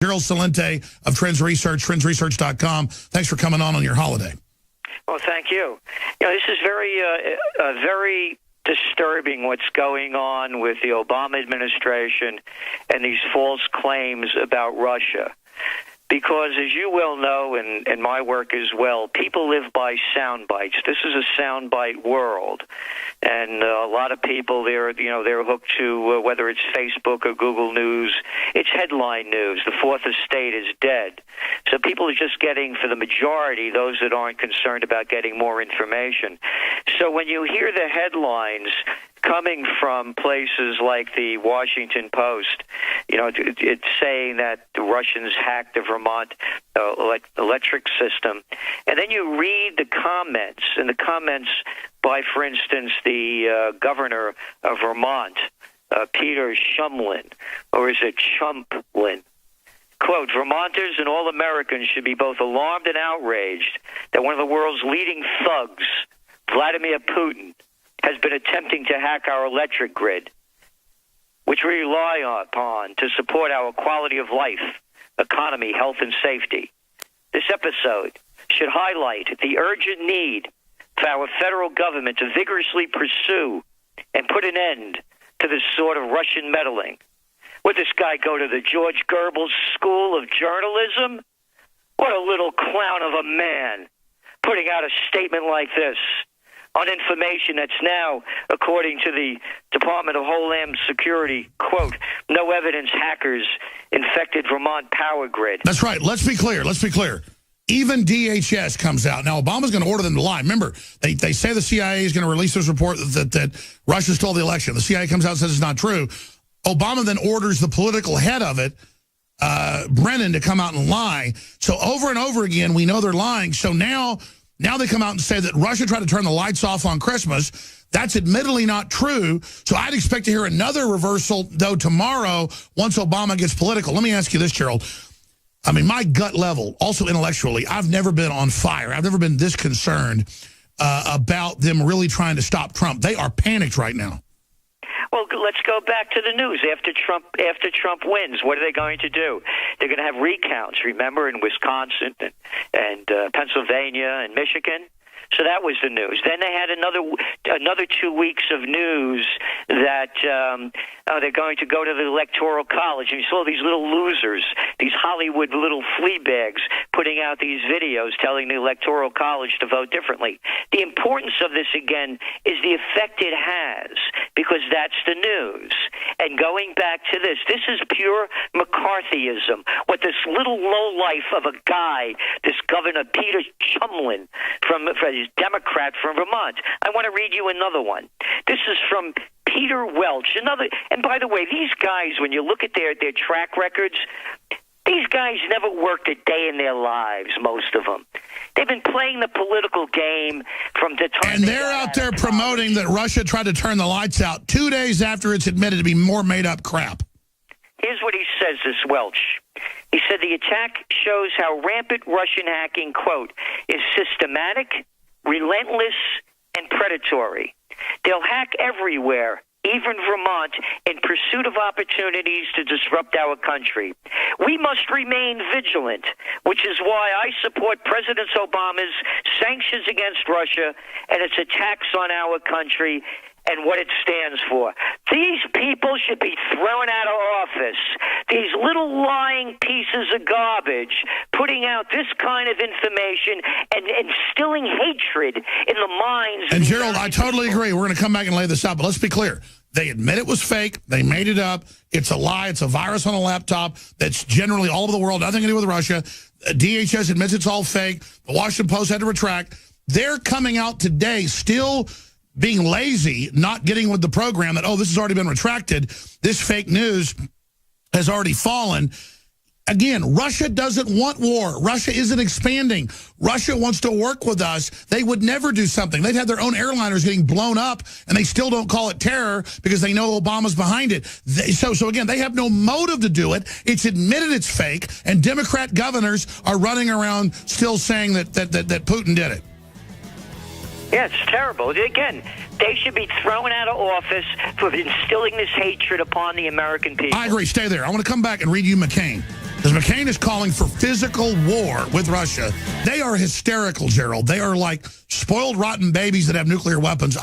Gerald Celente of Trends Research, trendsresearch.com. Thanks for coming on your holiday. Well, thank you. This is very disturbing what's going on with the Obama administration and these false claims about Russia. Because, as you well know, and my work as well, people live by sound bites. This is a sound bite world, and a lot of people they're hooked to whether it's Facebook or Google News. It's headline news. The fourth estate is dead. So people are just getting, for the majority, those that aren't concerned about getting more information. So when you hear the headlines coming from places like the Washington Post, it's saying that the Russians hacked the Vermont electric system. And then you read the comments, and the comments by, for instance, the governor of Vermont, Peter Shumlin, or is it Chumplin? Quote, Vermonters and all Americans should be both alarmed and outraged that one of the world's leading thugs, Vladimir Putin, has been attempting to hack our electric grid, which we rely upon to support our quality of life, economy, health, and safety. This episode should highlight the urgent need for our federal government to vigorously pursue and put an end to this sort of Russian meddling. Would this guy go to the George Goebbels School of Journalism? What a little clown of a man, putting out a statement like this on information that's now, according to the Department of Homeland Security, quote, no evidence hackers infected Vermont power grid. That's right. Let's be clear. Even DHS comes out. Now, Obama's going to order them to lie. Remember, they say the CIA is going to release this report that Russia stole the election. The CIA comes out and says it's not true. Obama then orders the political head of it, Brennan, to come out and lie. So over and over again, we know they're lying. So now they come out and say that Russia tried to turn the lights off on Christmas. That's admittedly not true. So I'd expect to hear another reversal, though, tomorrow once Obama gets political. Let me ask you this, Gerald. I mean, my gut level, also intellectually, I've never been on fire. I've never been this concerned about them really trying to stop Trump. They are panicked right now. Well, let's go back to the news. After Trump wins, what are they going to do? They're going to have recounts, remember, in Wisconsin and Pennsylvania and Michigan. So that was the news. Then they had another 2 weeks of news that they're going to go to the Electoral College. And you saw these little losers, these Hollywood little flea bags, putting out these videos telling the Electoral College to vote differently. The importance of this, again, is the effect it has, because that's the news. And going back to this is pure McCarthyism. What this little lowlife of a guy, this Governor Peter Shumlin from Democrat from Vermont. I want to read you another one. This is from Peter Welch. And by the way, these guys, when you look at their track records, these guys never worked a day in their lives, most of them. They've been playing the political game from the time. And they're out there promoting that Russia tried to turn the lights out 2 days after it's admitted to be more made-up crap. Here's what he says, this Welch. He said the attack shows how rampant Russian hacking, quote, is systematic, relentless, and predatory. They'll hack everywhere, even Vermont, in pursuit of opportunities to disrupt our country. We must remain vigilant, which is why I support President Obama's sanctions against Russia and its attacks on our country and what it stands for. These people should be thrown out of office. These little lying pieces of garbage putting out this kind of information and instilling hatred in the minds of And Gerald, I totally agree. We're going to come back and lay this out, but let's be clear. They admit it was fake. They made it up. It's a lie. It's a virus on a laptop that's generally all over the world, nothing to do with Russia. DHS admits it's all fake. The Washington Post had to retract. They're coming out today still being lazy, not getting with the program that, oh, this has already been retracted. This fake news has already fallen. Again, Russia doesn't want war. Russia isn't expanding. Russia wants to work with us. They would never do something. They've had their own airliners getting blown up, and they still don't call it terror because they know Obama's behind it. So again, they have no motive to do it. It's admitted it's fake, and Democrat governors are running around still saying that Putin did it. Yeah, it's terrible. Again, they should be thrown out of office for instilling this hatred upon the American people. I agree. Stay there. I want to come back and read you McCain. Because McCain is calling for physical war with Russia. They are hysterical, Gerald. They are like spoiled, rotten babies that have nuclear weapons.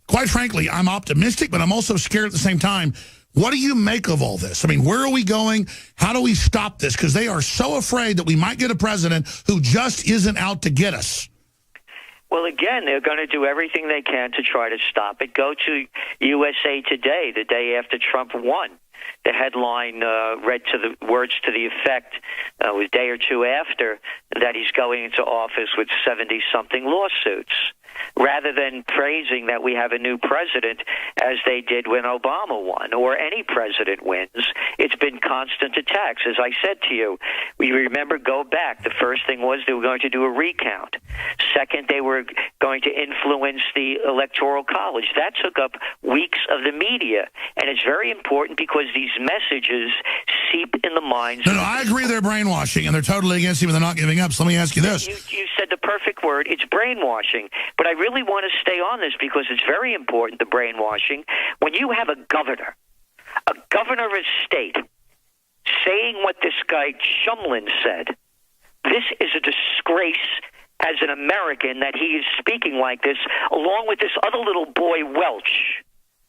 Quite frankly, I'm optimistic, but I'm also scared at the same time. What do you make of all this? I mean, where are we going? How do we stop this? Because they are so afraid that we might get a president who just isn't out to get us. Well, again, they're going to do everything they can to try to stop it. Go to USA Today the day after Trump won. The headline read to the words to the effect a day or two after that he's going into office with 70-something lawsuits, rather than praising that we have a new president as they did when Obama won, or any president wins. It's been constant attacks. As I said to you, we remember, go back. The first thing was they were going to do a recount. Second, they were going to influence the Electoral College. That took up weeks of the media, and it's very important because these messages seep in the minds. No, I agree they're brainwashing, and they're totally against him, and they're not giving up. So let me ask you this. You said the perfect word. It's brainwashing. But I really want to stay on this because it's very important, the brainwashing. When you have a governor of a state, saying what this guy Shumlin said, this is a disgrace as an American that he is speaking like this, along with this other little boy, Welch.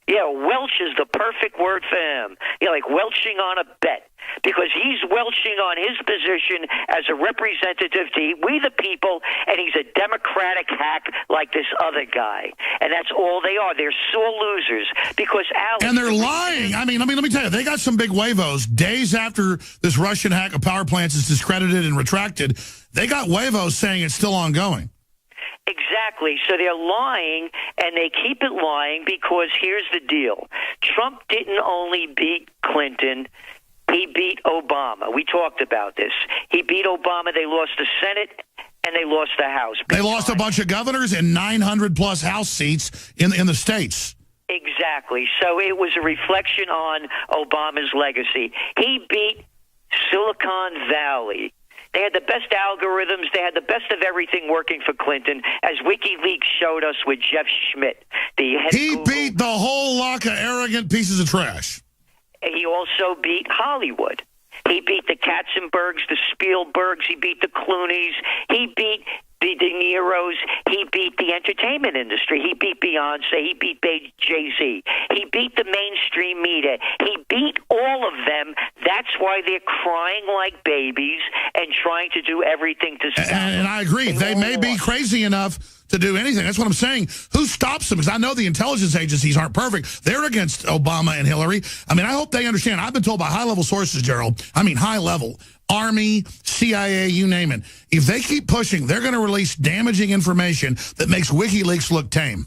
Yeah, Welch is the perfect word for him. Yeah, like welching on a bet. Because he's welching on his position as a representative to we the people, and he's a Democratic hack like this other guy. And that's all they are. They're sore losers. Because Alex... And they're lying. I mean, let me tell you, they got some big huevos. Days after this Russian hack of power plants is discredited and retracted, they got huevos saying it's still ongoing. Exactly. So they're lying, and they keep it lying because here's the deal. Trump didn't only beat Clinton, he beat Obama. We talked about this. He beat Obama. They lost the Senate, and they lost the House. They lost a bunch of governors and 900-plus House seats in the states. Exactly. So it was a reflection on Obama's legacy. He beat Silicon Valley. They had the best algorithms. They had the best of everything working for Clinton, as WikiLeaks showed us with Jeff Schmidt. He beat the whole lot of arrogant pieces of trash. He also beat Hollywood. He beat the Katzenbergs, the Spielbergs. He beat the Clooneys. He beat the De Niro's. He beat the entertainment industry. He beat Beyonce. He beat Jay-Z. He beat the mainstream media. He beat all of them. That's why they're crying like babies and trying to do everything to stop them. And I agree. They may be crazy enough to do anything. That's what I'm saying. Who stops them? Because I know the intelligence agencies aren't perfect. They're against Obama and Hillary. I mean, I hope they understand. I've been told by high-level sources, Gerald, I mean high-level, Army, CIA, you name it. If they keep pushing, they're going to release damaging information that makes WikiLeaks look tame.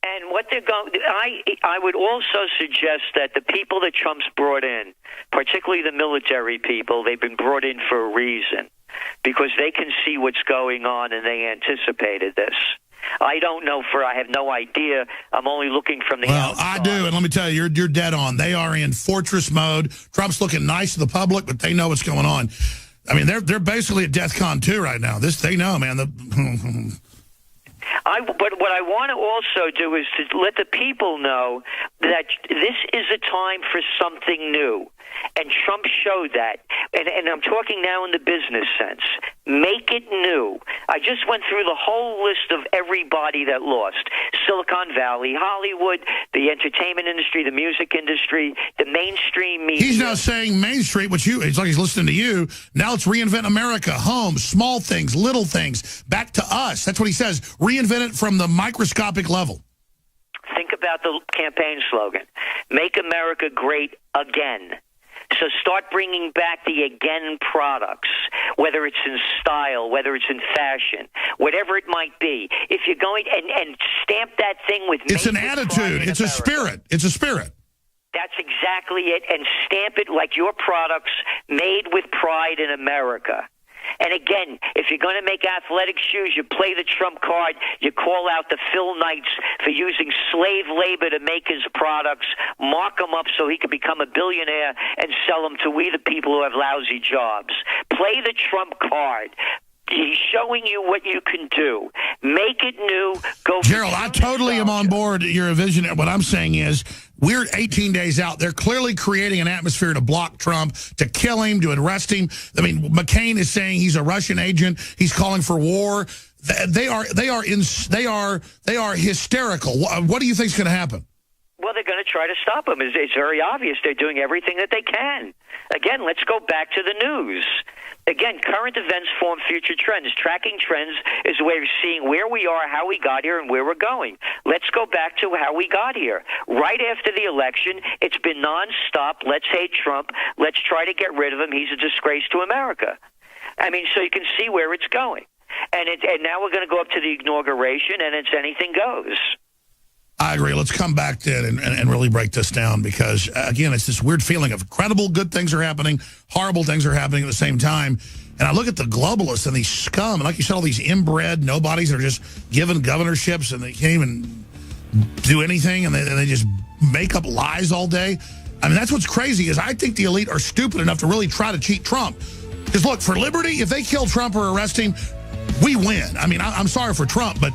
And what they're going, I would also suggest that the people that Trump's brought in, particularly the military people, they've been brought in for a reason, because they can see what's going on and they anticipated this. I don't know, I have no idea. I'm only looking from the outside. Well, I do, and let me tell you, you're dead on. They are in fortress mode. Trump's looking nice to the public, but they know what's going on. I mean, they're basically at DEFCON 2 right now. They know, man. But what I want to also do is to let the people know that this is a time for something new. And Trump showed that. And I'm talking now in the business sense. Make it new. I just went through the whole list of everybody that lost. Silicon Valley, Hollywood, the entertainment industry, the music industry, the mainstream media. He's now saying Main Street, it's like he's listening to you. Now let's reinvent America. Homes, small things, little things, back to us. That's what he says. Reinvent it from the microscopic level. Think about the campaign slogan. Make America great again. So start bringing back the again products, whether it's in style, whether it's in fashion, whatever it might be. If you're going and stamp that thing with... It's an attitude. It's a spirit. It's a spirit. That's exactly it. And stamp it like your products made with pride in America. And again, if you're going to make athletic shoes, you play the Trump card. You call out the Phil Knights for using slave labor to make his products, mark him up so he can become a billionaire and sell them to we the people who have lousy jobs. Play the Trump card. He's showing you what you can do. Make it new. Go. Gerald, I totally am on board. You're a visionary. What I'm saying is We're 18 days out. They're clearly creating an atmosphere to block Trump, to kill him, to arrest him. I mean, McCain is saying he's a Russian agent. He's calling for war. They are hysterical. What do you think is going to happen? Well, they're going to try to stop him. It's very obvious. They're doing everything that they can. Again, let's go back to the news. Again, current events form future trends. Tracking trends is a way of seeing where we are, how we got here, and where we're going. Let's go back to how we got here. Right after the election, it's been nonstop. Let's hate Trump. Let's try to get rid of him. He's a disgrace to America. I mean, so you can see where it's going. And now we're going to go up to the inauguration, and it's anything goes. I agree. Let's come back to it and really break this down because, again, it's this weird feeling of incredible good things are happening, horrible things are happening at the same time. And I look at the globalists and these scum, and like you said, all these inbred nobodies that are just given governorships and they can't even do anything, and they just make up lies all day. I mean, that's what's crazy is I think the elite are stupid enough to really try to cheat Trump. Because, look, for liberty, if they kill Trump or arrest him, we win. I mean, I'm sorry for Trump, but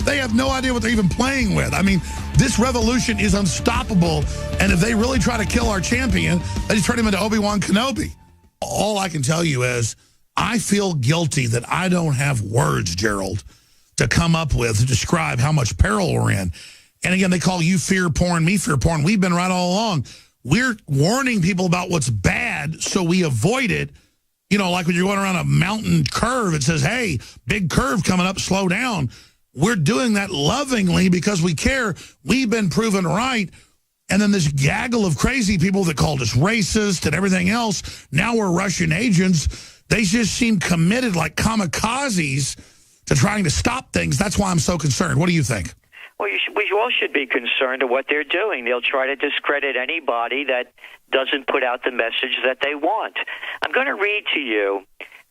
they have no idea what they're even playing with. I mean, this revolution is unstoppable, and if they really try to kill our champion, they just turn him into Obi-Wan Kenobi. All I can tell you is I feel guilty that I don't have words, Gerald, to come up with to describe how much peril we're in. And again, they call you fear porn, me fear porn. We've been right all along. We're warning people about what's bad so we avoid it. You know, like when you're going around a mountain curve, it says, hey, big curve coming up, slow down. We're doing that lovingly because we care. We've been proven right. And then this gaggle of crazy people that called us racist and everything else, now we're Russian agents. They just seem committed like kamikazes to trying to stop things. That's why I'm so concerned. What do you think? Well, we all should be concerned of what they're doing. They'll try to discredit anybody that doesn't put out the message that they want. I'm going to read to you.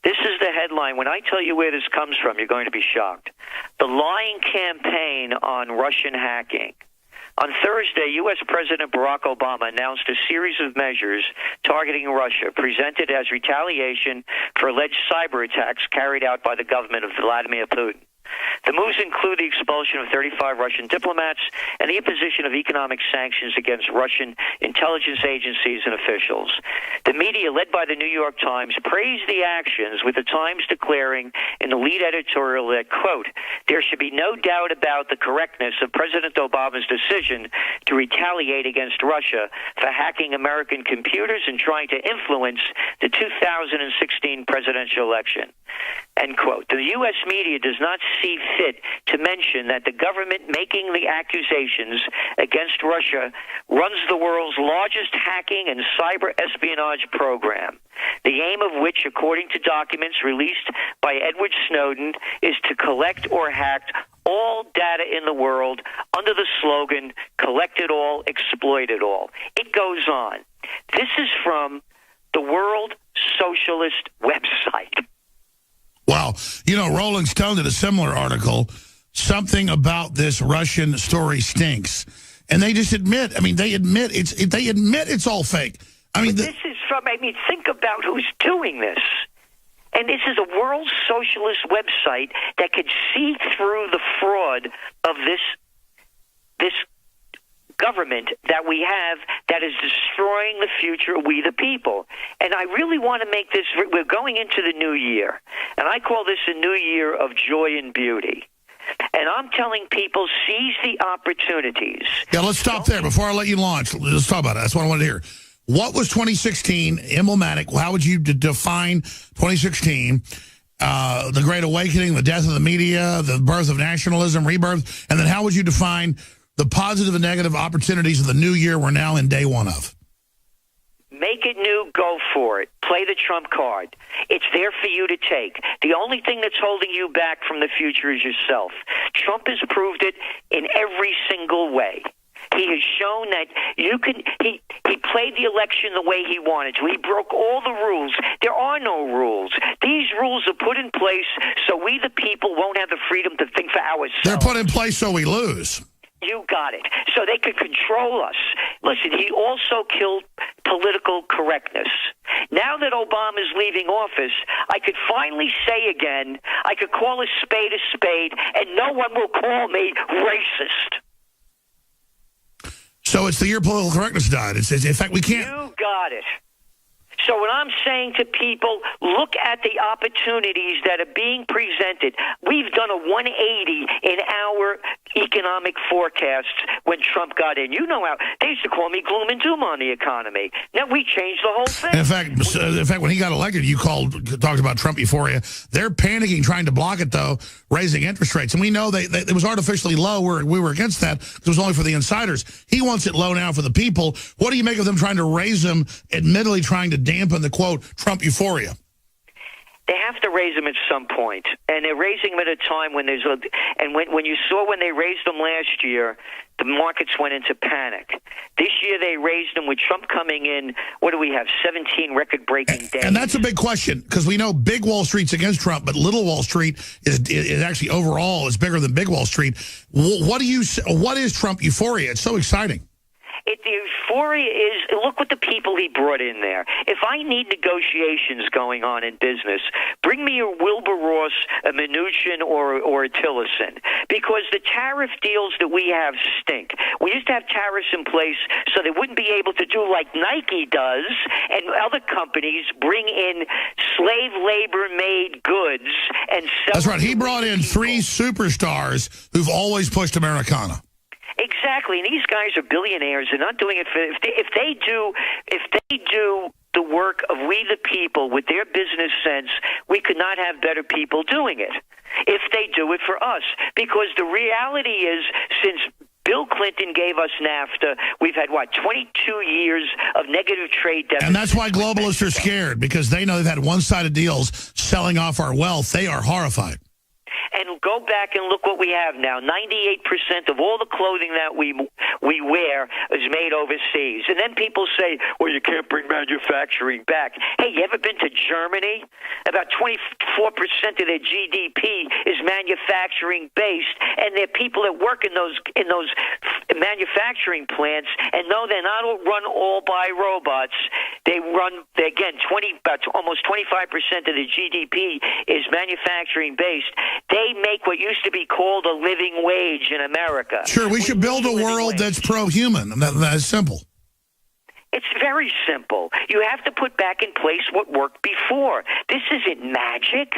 This is the headline. When I tell you where this comes from, you're going to be shocked. The lying campaign on Russian hacking. On Thursday, U.S. President Barack Obama announced a series of measures targeting Russia, presented as retaliation for alleged cyber attacks carried out by the government of Vladimir Putin. The moves include the expulsion of 35 Russian diplomats and the imposition of economic sanctions against Russian intelligence agencies and officials. The media, led by the New York Times, praised the actions, with the Times declaring in the lead editorial that, quote, there should be no doubt about the correctness of President Obama's decision to retaliate against Russia for hacking American computers and trying to influence the 2016 presidential election. End quote. The U.S. media does not see fit to mention that the government making the accusations against Russia runs the world's largest hacking and cyber espionage program, the aim of which, according to documents released by Edward Snowden, is to collect or hack all data in the world under the slogan, collect it all, exploit it all. It goes on. This is from the World Socialist website. Wow. You know, Rolling Stone did a similar article, something about this Russian story stinks. And they just admit, I mean, they admit it's all fake. I mean, this is from, think about who's doing this. And this is a World Socialist website that could see through the fraud of this government that we have that is destroying the future of we the people. And I really want to make this, we're going into the new year, and I call this a new year of joy and beauty. And I'm telling people, seize the opportunities. Yeah, let's stop there before I let you launch. Let's talk about it. That's what I wanted to hear. What was 2016 emblematic? How would you define 2016? The Great Awakening, the death of the media, the birth of nationalism, rebirth, and then how would you define the positive and negative opportunities of the new year we're now in day one of? Make it new, go for it. Play the Trump card. It's there for you to take. The only thing that's holding you back from the future is yourself. Trump has proved it in every single way. He has shown that you can. He played the election the way he wanted to. He broke all the rules. There are no rules. These rules are put in place so we, the people, won't have the freedom to think for ourselves. They're put in place so we lose. You got it. So they could control us. Listen, he also killed political correctness. Now that Obama is leaving office, I could finally say again, I could call a spade, and no one will call me racist. So it's the year political correctness died. It's in fact, we can't. You got it. So what I'm saying to people, look at the opportunities that are being presented. We've done a 180 in our economic forecasts when Trump got in. You know how they used to call me gloom and doom on the economy. Now we changed the whole thing. In fact, when he got elected, you talked about Trump euphoria. They're panicking, trying to block it, though, raising interest rates. And we know it was artificially low. We were against that because it was only for the insiders. He wants it low now for the people. What do you make of them trying to raise them, admittedly trying to dampen the, quote, Trump euphoria? They have to raise them at some point, and they're raising them at a time when there's when you saw when they raised them last year, the markets went into panic. This year they raised them with Trump coming in. What do we have? 17 record-breaking days. And that's a big question because we know big Wall Street's against Trump, but little Wall Street is actually overall is bigger than big Wall Street. What is Trump euphoria? It's so exciting. The euphoria is, look what the people he brought in there. If I need negotiations going on in business, bring me a Wilbur Ross, a Mnuchin, or a Tillerson, because the tariff deals that we have stink. We used to have tariffs in place so they wouldn't be able to do like Nike does and other companies bring in slave labor-made goods and sell. That's right. He brought in three superstars who've always pushed Americana. Exactly, and these guys are billionaires. They're not doing it for if they do the work of we the people with their business sense, we could not have better people doing it. If they do it for us, because the reality is, since Bill Clinton gave us NAFTA, we've had, 22 years of negative trade deficits. And that's why globalists are scared, because they know they've had one-sided deals selling off our wealth. They are horrified. And go back and look what we have now. 98% of all the clothing that we wear is made overseas. And then people say, well, you can't bring manufacturing back. Hey, you ever been to Germany? About 24% of their GDP is manufacturing-based, and there are people that work in those manufacturing plants, and no, they're not run all by robots. They run, again, almost 25% of the GDP is manufacturing-based. They make what used to be called a living wage in America. Sure, we should build a world that's pro-human. That's simple. It's very simple. You have to put back in place what worked before. This isn't magic.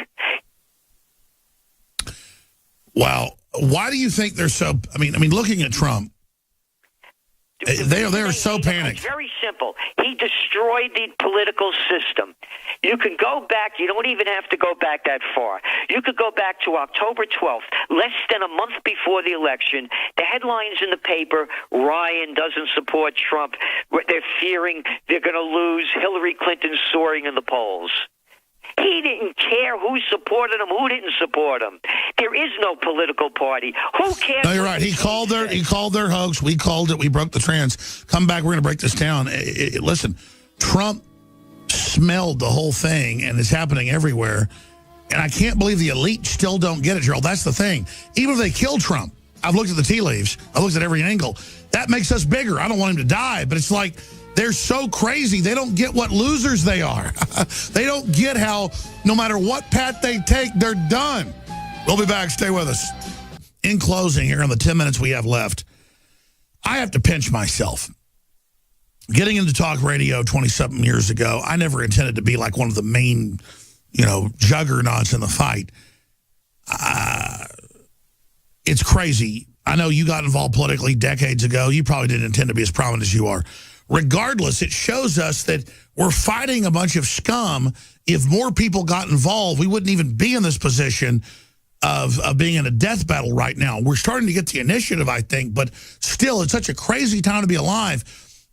Wow. Why do you think they're so... I mean, looking at Trump, they are so panicked. It's very simple. He destroyed the political system. You can go back. You don't even have to go back that far. You could go back to October 12th, less than a month before the election. The headlines in the paper, Ryan doesn't support Trump. They're fearing they're going to lose. Hillary Clinton soaring in the polls. He didn't care who supported him, who didn't support him. There is no political party. Who cares? No, you're right. He called their hoax. We called it. We broke the trends. Come back. We're going to break this down. Listen, Trump smelled the whole thing, and it's happening everywhere. And I can't believe the elite still don't get it, Gerald. That's the thing. Even if they kill Trump, I've looked at the tea leaves. I've looked at every angle. That makes us bigger. I don't want him to die, but it's like... They're so crazy, they don't get what losers they are. They don't get how no matter what path they take, they're done. We'll be back. Stay with us. In closing, here in the 10 minutes we have left, I have to pinch myself. Getting into talk radio 20-something years ago, I never intended to be like one of the main, juggernauts in the fight. It's crazy. I know you got involved politically decades ago. You probably didn't intend to be as prominent as you are. Regardless, it shows us that we're fighting a bunch of scum. If more people got involved, we wouldn't even be in this position of being in a death battle right now. We're starting to get the initiative, I think, but still, it's such a crazy time to be alive.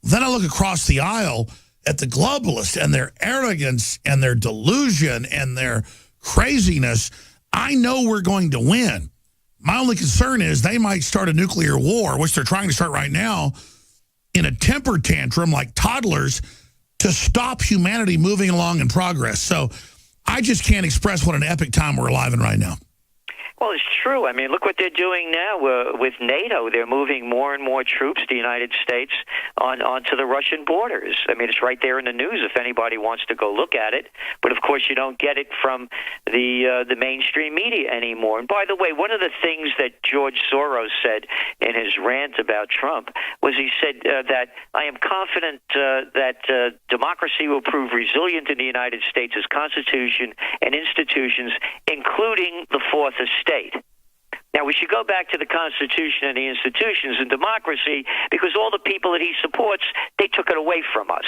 Then I look across the aisle at the globalists and their arrogance and their delusion and their craziness. I know we're going to win. My only concern is they might start a nuclear war, which they're trying to start right now, in a temper tantrum like toddlers to stop humanity moving along in progress. So I just can't express what an epic time we're alive in right now. Well, it's true. I mean, look what they're doing now with NATO. They're moving more and more troops, the United States, onto the Russian borders. I mean, it's right there in the news if anybody wants to go look at it. But, of course, you don't get it from the mainstream media anymore. And, by the way, one of the things that George Soros said in his rant about Trump was he said that I am confident that democracy will prove resilient in the United States' Constitution and institutions, including the Fourth Estate. Now, we should go back to the Constitution and the institutions and democracy because all the people that he supports, they took it away from us.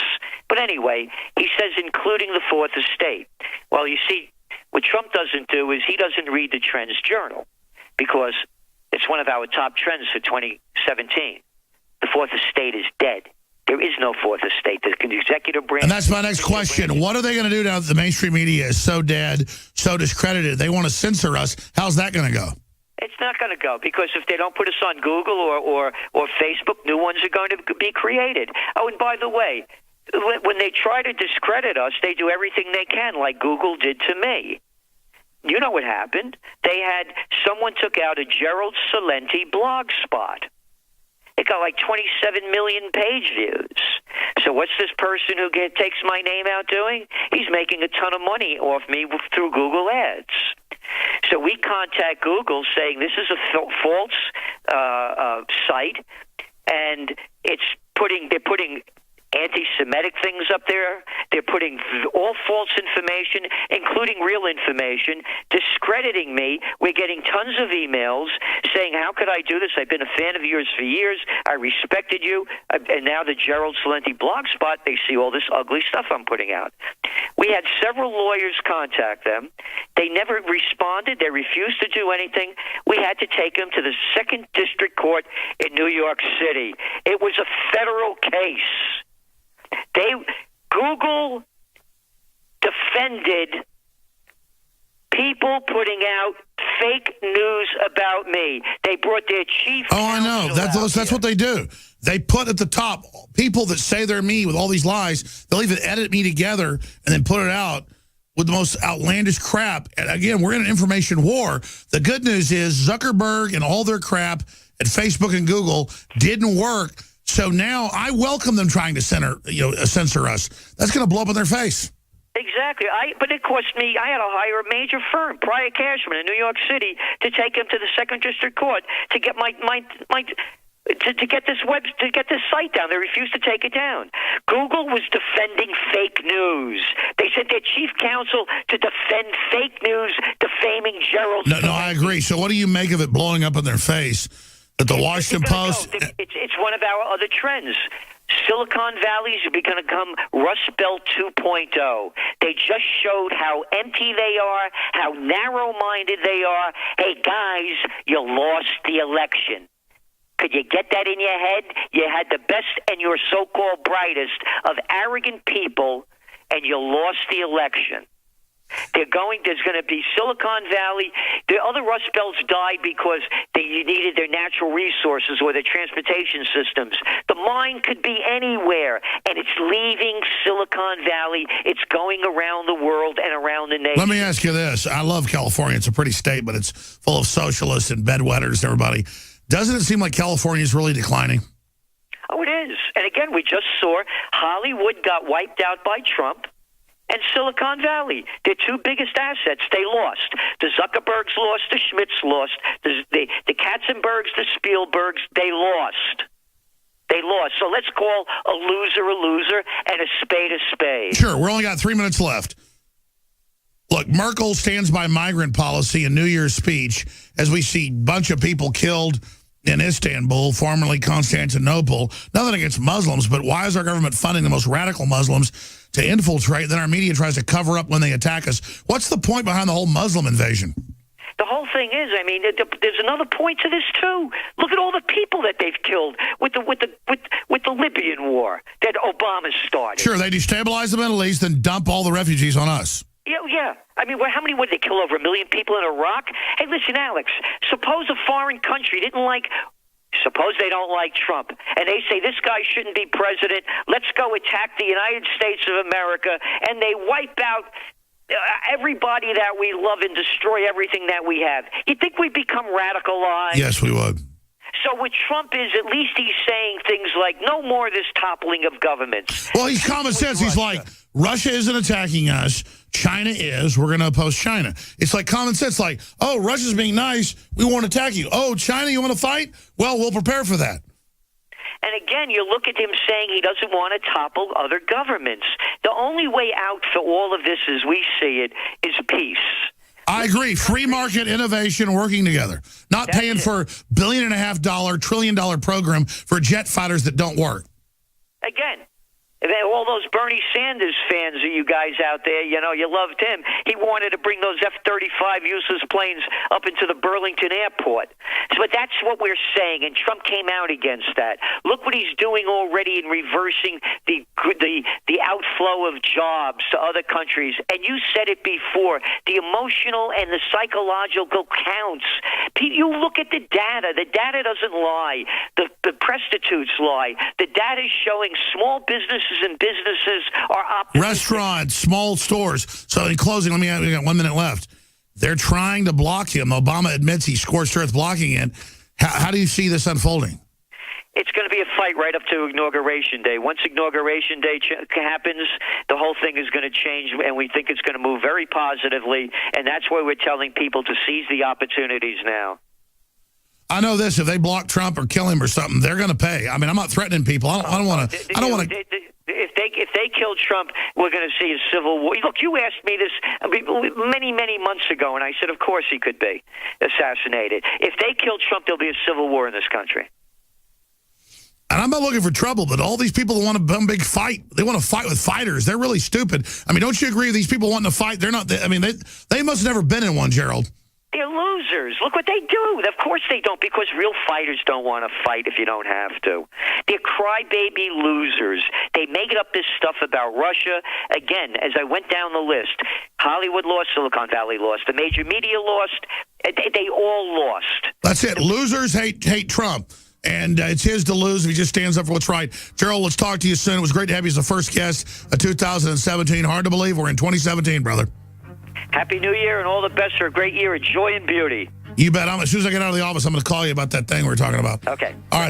But anyway, he says including the Fourth Estate. Well, you see, what Trump doesn't do is he doesn't read the Trends Journal because it's one of our top trends for 2017. The Fourth Estate is dead. There is no Fourth Estate. The executive branch... And that's my next question. What are they going to do now that the mainstream media is so dead, so discredited? They want to censor us. How's that going to go? It's not going to go because if they don't put us on Google or Facebook, new ones are going to be created. Oh, and by the way, when they try to discredit us, they do everything they can, like Google did to me. You know what happened? Someone took out a Gerald Celente blog spot. It got like 27 million page views. So what's this person who takes my name out doing? He's making a ton of money off me through Google Ads. So we contact Google saying this is a false site, and they're putting anti-Semitic things up there. They're putting all false information, including real information, discrediting me. We're getting tons of emails saying, how could I do this? I've been a fan of yours for years. I respected you. And now the Gerald Celente blog spot, they see all this ugly stuff I'm putting out. We had several lawyers contact them. They never responded. They refused to do anything. We had to take them to the 2nd District Court in New York City. It was a federal case. Google defended people putting out fake news about me. They brought their chief. Oh, I know. That's what they do. They put at the top people that say they're me with all these lies. They'll even edit me together and then put it out with the most outlandish crap. And again, we're in an information war. The good news is Zuckerberg and all their crap at Facebook and Google didn't work. So now I welcome them trying to censor us. That's going to blow up in their face. Exactly. But it cost me, I had to hire a major firm, Pryor Cashman in New York City, to take him to the 2nd District Court to get to get this site down. They refused to take it down. Google was defending fake news. They sent their chief counsel to defend fake news, defaming Gerald. No, I agree. So what do you make of it blowing up in their face? That the Washington Post... It's one of our other trends. Silicon Valley is going to come Rust Belt 2.0. They just showed how empty they are, how narrow-minded they are. Hey, guys, you lost the election. Could you get that in your head? You had the best and your so-called brightest of arrogant people, and you lost the election. There's going to be Silicon Valley. The other Rust Belts died because they needed their natural resources or their transportation systems. The mine could be anywhere, and it's leaving Silicon Valley. It's going around the world and around the nation. Let me ask you this. I love California. It's a pretty state, but it's full of socialists and bedwetters and everybody. Doesn't it seem like California is really declining? Oh, it is. And again, we just saw Hollywood got wiped out by Trump. And Silicon Valley, their two biggest assets, they lost. The Zuckerbergs lost, the Schmitz lost, the Katzenbergs, the Spielbergs, they lost. They lost. So let's call a loser, and a spade. Sure, we only got 3 minutes left. Look, Merkel stands by migrant policy in New Year's speech as we see a bunch of people killed in Istanbul, formerly Constantinople. Nothing against Muslims, but why is our government funding the most radical Muslims to infiltrate? Then our media tries to cover up when they attack us. What's the point behind the whole Muslim invasion? The whole thing is, I mean, there's another point to this too. Look at all the people that they've killed with the Libyan war that Obama started. Sure, they destabilize the Middle East and dump all the refugees on us. Yeah. I mean, how many would they kill? Over 1 million people in Iraq? Hey, listen, Alex, suppose a foreign country suppose they don't like Trump, and they say this guy shouldn't be president. Let's go attack the United States of America, and they wipe out everybody that we love and destroy everything that we have. You think we become radicalized? Yes, we would. So what Trump is, at least he's saying things like, no more of this toppling of governments. Well, he's common sense. He's like, Russia isn't attacking us. China is. We're going to oppose China. It's like common sense. Like, oh, Russia's being nice. We won't attack you. Oh, China, you want to fight? Well, we'll prepare for that. And again, you look at him saying he doesn't want to topple other governments. The only way out for all of this, as we see it, is peace. I agree. Free market innovation working together. Not paying for $1.5 billion, $1 trillion program for jet fighters that don't work. Again, all those Bernie Sanders fans of you guys out there, you know, you loved him. He wanted to bring those F-35 useless planes up into the Burlington airport. But that's what we're saying, and Trump came out against that. Look what he's doing already in reversing the outflow of jobs to other countries. And you said it before, the emotional and the psychological counts. You look at the data. The data doesn't lie. The prostitutes lie. The data is showing small businesses and businesses are optimistic. Restaurants, small stores. So in closing, we got 1 minute left. They're trying to block him. Obama admits he scorched earth blocking it. How do you see this unfolding? It's going to be a fight right up to Inauguration Day. Once Inauguration Day happens, the whole thing is going to change, and we think it's going to move very positively, and that's why we're telling people to seize the opportunities now. I know this: if they block Trump or kill him or something, they're going to pay. I mean, I'm not threatening people. I don't want to. If they kill Trump, we're going to see a civil war. Look, you asked me this many, many months ago, and I said, of course he could be assassinated. If they kill Trump, there'll be a civil war in this country. And I'm not looking for trouble, but all these people that want to big fight, they want to fight with fighters. They're really stupid. I mean, don't you agree? These people wanting to fight, they're not. I mean, they must have never been in one, Gerald. They're losers. Look what they do. Of course they don't, because real fighters don't want to fight if you don't have to. They're crybaby losers. They make up this stuff about Russia. Again, as I went down the list, Hollywood lost, Silicon Valley lost, the major media lost. They all lost. That's it. Losers hate Trump. And it's his to lose if he just stands up for what's right. Gerald, let's talk to you soon. It was great to have you as the first guest of 2017. Hard to believe we're in 2017, brother. Happy New Year and all the best for a great year of joy and beauty. You bet. As soon as I get out of the office, I'm going to call you about that thing we were talking about. Okay. All right.